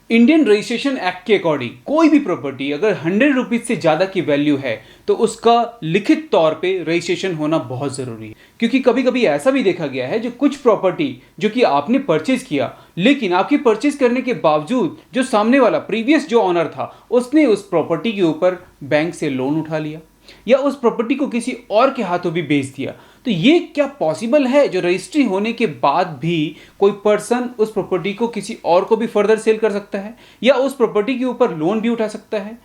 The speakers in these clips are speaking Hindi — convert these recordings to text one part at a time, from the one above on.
इंडियन रजिस्ट्रेशन एक्ट के अकॉर्डिंग कोई भी प्रॉपर्टी अगर 100 रुपीज से ज्यादा की वैल्यू है तो उसका लिखित तौर पे रजिस्ट्रेशन होना बहुत जरूरी है। क्योंकि कभी कभी ऐसा भी देखा गया है जो कुछ प्रॉपर्टी जो कि आपने परचेज किया, लेकिन आपकी परचेज करने के बावजूद जो सामने वाला प्रीवियस जो ऑनर था उसने उस प्रॉपर्टी के ऊपर बैंक से लोन उठा लिया या उस प्रॉपर्टी को किसी और के हाथों भी बेच दिया। तो ये क्या पॉसिबल है जो रजिस्ट्री होने के बाद भी कोई पर्सन उस प्रॉपर्टी को किसी और को भी फर्दर सेल कर सकता है या उस प्रॉपर्टी के ऊपर लोन भी उठा सकता है?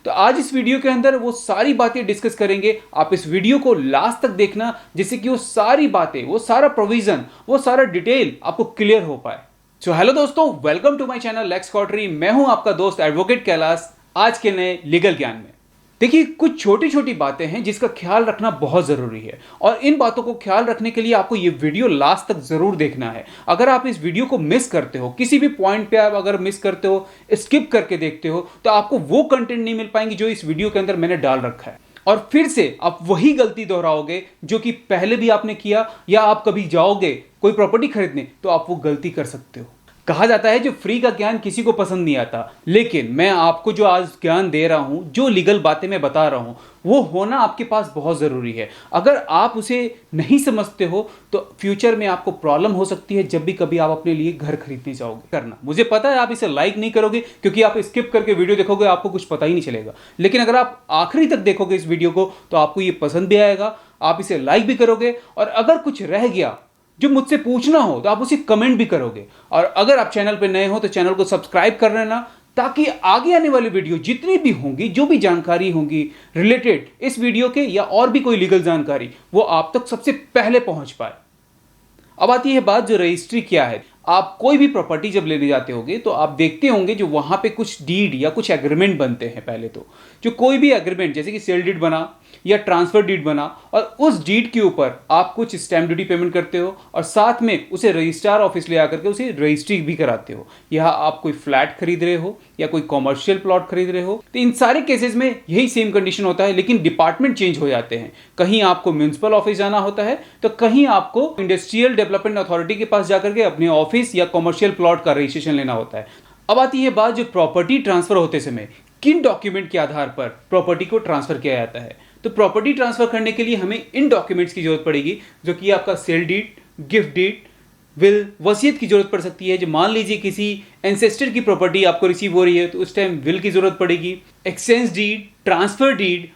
तो आज इस वीडियो के अंदर वो सारी बातें डिस्कस करेंगे। आप इस वीडियो को लास्ट तक देखना जिससे कि वो सारी बातें, वो सारा प्रोविजन, वो सारा डिटेल आपको क्लियर हो पाए। सो हेलो दोस्तों, welcome to my channel Lex Cautery. मैं हूं आपका दोस्त एडवोकेट कैलाश, आज के नए लीगल ज्ञान में। देखिए, कुछ छोटी छोटी बातें हैं जिसका ख्याल रखना बहुत ज़रूरी है और इन बातों को ख्याल रखने के लिए आपको ये वीडियो लास्ट तक ज़रूर देखना है। अगर आप इस वीडियो को मिस करते हो, किसी भी पॉइंट पे आप अगर मिस करते हो, स्किप करके देखते हो, तो आपको वो कंटेंट नहीं मिल पाएंगे जो इस वीडियो के अंदर मैंने डाल रखा है और फिर से आप वही गलती दोहराओगे जो कि पहले भी आपने किया, या आप कभी जाओगे कोई प्रॉपर्टी खरीदने तो आप वो गलती कर सकते हो। कहा जाता है जो फ्री का ज्ञान किसी को पसंद नहीं आता, लेकिन मैं आपको जो आज ज्ञान दे रहा हूं, जो लीगल बातें मैं बता रहा हूं, वो होना आपके पास बहुत ज़रूरी है। अगर आप उसे नहीं समझते हो तो फ्यूचर में आपको प्रॉब्लम हो सकती है जब भी कभी आप अपने लिए घर खरीदने जाओगे। करना, मुझे पता है आप इसे लाइक नहीं करोगे क्योंकि आप स्किप करके वीडियो देखोगे, आपको कुछ पता ही नहीं चलेगा, लेकिन अगर आप आखिरी तक देखोगे इस वीडियो को तो आपको ये पसंद भी आएगा, आप इसे लाइक भी करोगे और अगर कुछ रह गया जो मुझसे पूछना हो तो आप उसे कमेंट भी करोगे। और अगर आप चैनल पे नए हो तो चैनल को सब्सक्राइब कर लेना, ताकि आगे आने वाली वीडियो जितनी भी होंगी, जो भी जानकारी होंगी रिलेटेड इस वीडियो के या और भी कोई लीगल जानकारी, वो आप तक सबसे पहले पहुंच पाए। अब आती है बात जो रजिस्ट्री क्या है। आप कोई भी प्रॉपर्टी जब लेने जाते होंगे तो आप देखते होंगे जो वहां पे कुछ डीड या कुछ एग्रीमेंट बनते हैं। पहले तो जो कोई भी एग्रीमेंट, जैसे कि सेल डीड बना या ट्रांसफर डीड बना, और उस डीड के ऊपर आप कुछ स्टैम्प ड्यूटी पेमेंट करते हो और साथ में उसे रजिस्ट्रार ऑफिस ले आकर के उसे रजिस्ट्री भी कराते हो। यहाँ आप कोई फ्लैट खरीद रहे हो या कोई कॉमर्शियल प्लॉट खरीद रहे हो, तो इन सारे केसेस में यही सेम कंडीशन होता है, लेकिन डिपार्टमेंट चेंज हो जाते हैं। कहीं आपको म्युनिसिपल ऑफिस जाना होता है तो कहीं आपको इंडस्ट्रियल डेवलपमेंट अथॉरिटी के पास जाकर के अपने ऑफिस या कॉमर्शियल प्लॉट का रजिस्ट्रेशन लेना होता है। अब आती है बात जो प्रॉपर्टी ट्रांसफर होते समय किन डॉक्यूमेंट के आधार पर प्रॉपर्टी को ट्रांसफर किया जाता है। तो प्रॉपर्टी ट्रांसफर करने के लिए हमें इन डॉक्यूमेंट्स की जरूरत पड़ेगी, जो कि आपका sale deed, gift deed, will, वसीयत की जरूरत पड़ सकती है। जो मान लीजिए किसी एंसेस्टर की प्रॉपर्टी आपको रिसीव हो रही है तो उस टाइम विल की जरूरत पड़ेगी, एक्सचेंज डीड, ट्रांसफर डीड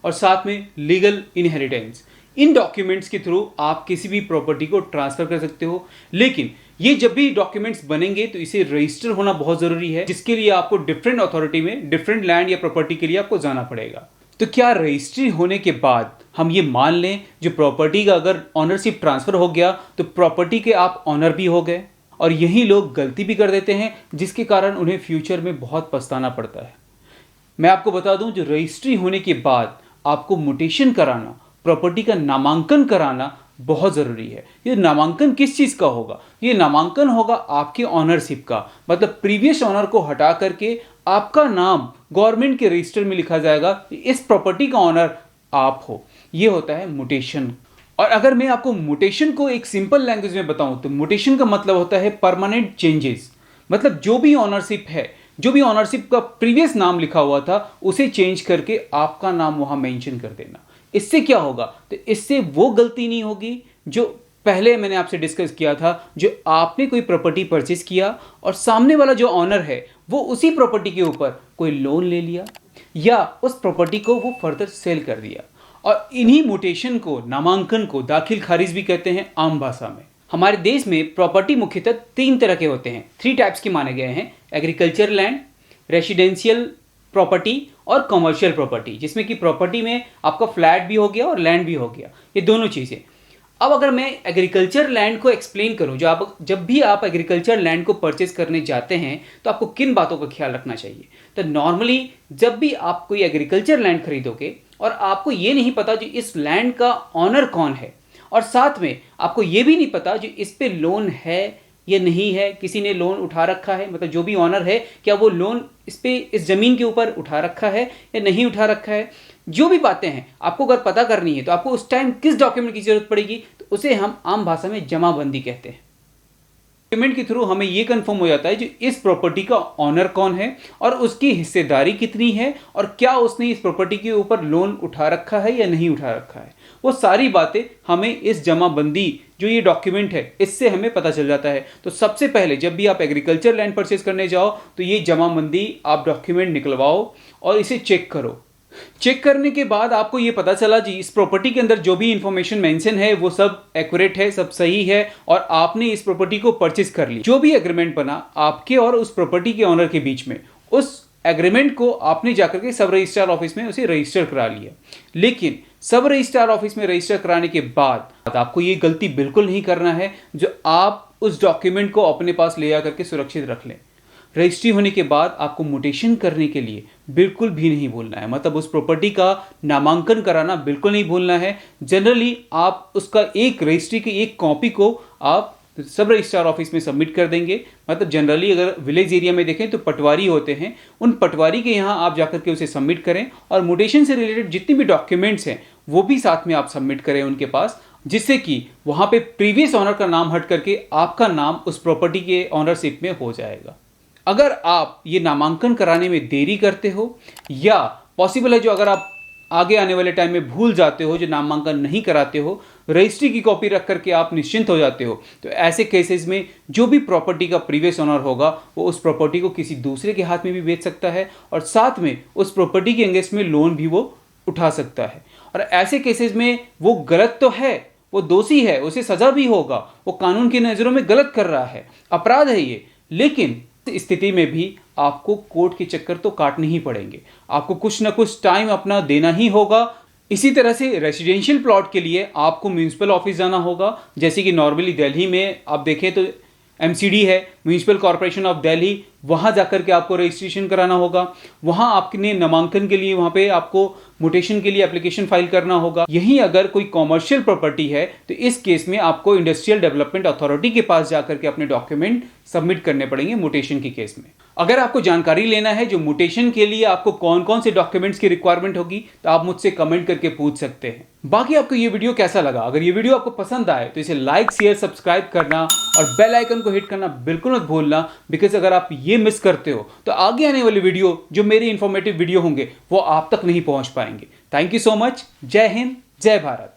और साथ में लीगल इनहेरिटेंस। इन डॉक्यूमेंट्स के थ्रू आप किसी भी प्रॉपर्टी को ट्रांसफर कर सकते हो, लेकिन ये जब भी डॉक्यूमेंट्स बनेंगे तो इसे रजिस्टर होना बहुत जरूरी है, जिसके लिए आपको डिफरेंट अथॉरिटी में डिफरेंट लैंड या प्रॉपर्टी के लिए आपको जाना पड़ेगा। तो क्या रजिस्ट्री होने के बाद हम ये मान लें जो प्रॉपर्टी का अगर ऑनरशिप ट्रांसफर हो गया तो प्रॉपर्टी के आप ऑनर भी हो गए? और यही लोग गलती भी कर देते हैं जिसके कारण उन्हें फ्यूचर में बहुत पछताना पड़ता है। मैं आपको बता दूं, जो रजिस्ट्री होने के बाद आपको म्यूटेशन कराना, प्रॉपर्टी का नामांकन कराना बहुत ज़रूरी है। ये नामांकन किस चीज़ का होगा? ये नामांकन होगा आपके ऑनरशिप का, मतलब प्रीवियस ऑनर को हटा करके आपका नाम गवर्नमेंट के रजिस्टर में लिखा जाएगा, इस प्रॉपर्टी का ऑनर आप हो। ये होता है म्यूटेशन। और अगर मैं आपको म्यूटेशन को एक सिंपल लैंग्वेज में बताऊं तो म्यूटेशन का मतलब होता है परमानेंट चेंजेस। मतलब जो भी ऑनरशिप है, जो भी ऑनरशिप का प्रीवियस नाम लिखा हुआ था उसे चेंज करके आपका नाम वहां मेंशन कर देना। इससे क्या होगा? तो इससे वो गलती नहीं होगी जो पहले मैंने आपसे डिस्कस किया था, जो आपने कोई प्रॉपर्टी परचेज किया और सामने वाला जो ऑनर है वो उसी प्रॉपर्टी के ऊपर कोई लोन ले लिया या उस प्रॉपर्टी को वो फर्दर सेल कर दिया। और इन्हीं म्यूटेशन को, नामांकन को दाखिल खारिज भी कहते हैं आम भाषा में। हमारे देश में प्रॉपर्टी मुख्यतः 3 तरह के होते हैं, 3 टाइप्स के माने गए हैं: एग्रीकल्चर लैंड, रेसिडेंशियल प्रॉपर्टी और कमर्शियल प्रॉपर्टी, जिसमें कि प्रॉपर्टी में आपका फ्लैट भी हो गया और लैंड भी हो गया, ये दोनों चीज़ें। अब अगर मैं एग्रीकल्चर लैंड को एक्सप्लेन करूं, जब भी आप एग्रीकल्चर लैंड को परचेज करने जाते हैं तो आपको किन बातों का ख्याल रखना चाहिए? तो नॉर्मली जब भी आप कोई एग्रीकल्चर लैंड खरीदोगे और आपको ये नहीं पता जो इस लैंड का ऑनर कौन है, और साथ में आपको ये भी नहीं पता जो इस पे लोन है या नहीं है, किसी ने लोन उठा रखा है, मतलब जो भी ऑनर है क्या वो लोन इस ज़मीन के ऊपर उठा रखा है या नहीं उठा रखा है, जो भी बातें हैं आपको अगर पता करनी है तो आपको उस टाइम किस डॉक्यूमेंट की जरूरत पड़ेगी? तो उसे हम आम भाषा में जमाबंदी कहते हैं। डॉक्यूमेंट के थ्रू हमें यह कंफर्म हो जाता है जो इस प्रॉपर्टी का ऑनर कौन है और उसकी हिस्सेदारी कितनी है और क्या उसने इस प्रॉपर्टी के ऊपर लोन उठा रखा है या नहीं उठा रखा है। वो सारी बातें हमें इस जमाबंदी जो ये डॉक्यूमेंट है इससे हमें पता चल जाता है। तो सबसे पहले जब भी आप एग्रीकल्चर लैंड परचेज करने जाओ तो ये जमाबंदी आप डॉक्यूमेंट निकलवाओ और इसे चेक करो। चेक करने के बाद आपको ये पता चला जी इस प्रॉपर्टी के अंदर जो भी इंफॉर्मेशन मेंशन है वो सब एक्यूरेट है, सब सही है और आपने इस प्रॉपर्टी को परचेज कर ली। जो भी एग्रीमेंट बना आपके और उस प्रॉपर्टी के ऑनर के बीच में, उस एग्रीमेंट को आपने जाकर के सब रजिस्ट्रार ऑफिस में उसे रजिस्टर करा लिया। लेकिन सब रजिस्ट्रार ऑफिस में रजिस्टर कराने के बाद आपको ये गलती बिल्कुल नहीं करना है जो आप उस डॉक्यूमेंट को अपने पास ले जाकर के सुरक्षित रख लें। रजिस्ट्री होने के बाद आपको म्यूटेशन करने के लिए बिल्कुल भी नहीं भूलना है, मतलब उस प्रॉपर्टी का नामांकन कराना बिल्कुल नहीं भूलना है। जनरली आप उसका एक रजिस्ट्री की एक कॉपी को आप सब रजिस्ट्रार ऑफिस में सबमिट कर देंगे। मतलब जनरली अगर विलेज एरिया में देखें तो पटवारी होते हैं, उन पटवारी के यहाँ आप जाकर के उसे सबमिट करें और म्यूटेशन से रिलेटेड जितनी भी डॉक्यूमेंट्स हैं वो भी साथ में आप सबमिट करें उनके पास, जिससे कि वहाँ पे प्रीवियस ऑनर का नाम हट करके आपका नाम उस प्रॉपर्टी के ऑनरशिप में हो जाएगा। अगर आप ये नामांकन कराने में देरी करते हो या पॉसिबल है जो अगर आप आगे आने वाले टाइम में भूल जाते हो, जो नामांकन नहीं कराते हो, रजिस्ट्री की कॉपी रख करके आप निश्चिंत हो जाते हो, तो ऐसे केसेस में जो भी प्रॉपर्टी का प्रीवियस ओनर होगा वो उस प्रॉपर्टी को किसी दूसरे के हाथ में भी बेच सकता है और साथ में उस प्रॉपर्टी के अगेंस्ट में लोन भी वो उठा सकता है। और ऐसे केसेस में वो गलत तो है, वो दोषी है, उसे सजा भी होगा, वो कानून की नज़रों में गलत कर रहा है, अपराध है ये। लेकिन स्थिति में भी आपको कोर्ट के चक्कर तो काटने ही पड़ेंगे, आपको कुछ ना कुछ टाइम अपना देना ही होगा। इसी तरह से रेसिडेंशियल प्लॉट के लिए आपको म्यूनिसिपल ऑफिस जाना होगा, जैसे कि नॉर्मली दिल्ली में आप देखें तो MCD है, म्यूनिसिपल कॉर्पोरेशन ऑफ दिल्ली, वहाँ जाकर के आपको रजिस्ट्रेशन कराना होगा। वहाँ आपने नामांकन के लिए वहाँ पे आपको म्यूटेशन के लिए एप्लीकेशन फाइल करना होगा। यहीं अगर कोई कॉमर्शियल प्रॉपर्टी है तो इस केस में आपको इंडस्ट्रियल डेवलपमेंट अथॉरिटी के पास जाकर के अपने डॉक्यूमेंट सबमिट करने पड़ेंगे म्यूटेशन के केस में। अगर आपको जानकारी लेना है जो म्यूटेशन के लिए आपको कौन कौन से डॉक्यूमेंट्स की रिक्वायरमेंट होगी तो आप मुझसे कमेंट करके पूछ सकते हैं। बाकी आपको ये वीडियो कैसा लगा? अगर ये वीडियो आपको पसंद आए तो इसे लाइक, शेयर, सब्सक्राइब करना और बेल आइकन को हिट करना बिल्कुल मत भूलना, बिकॉज अगर आप ये मिस करते हो तो आगे आने वाली वीडियो जो मेरे इंफॉर्मेटिव वीडियो होंगे वो आप तक नहीं पहुंच पाएंगे। Thank you so much. जय हिंद, जय भारत।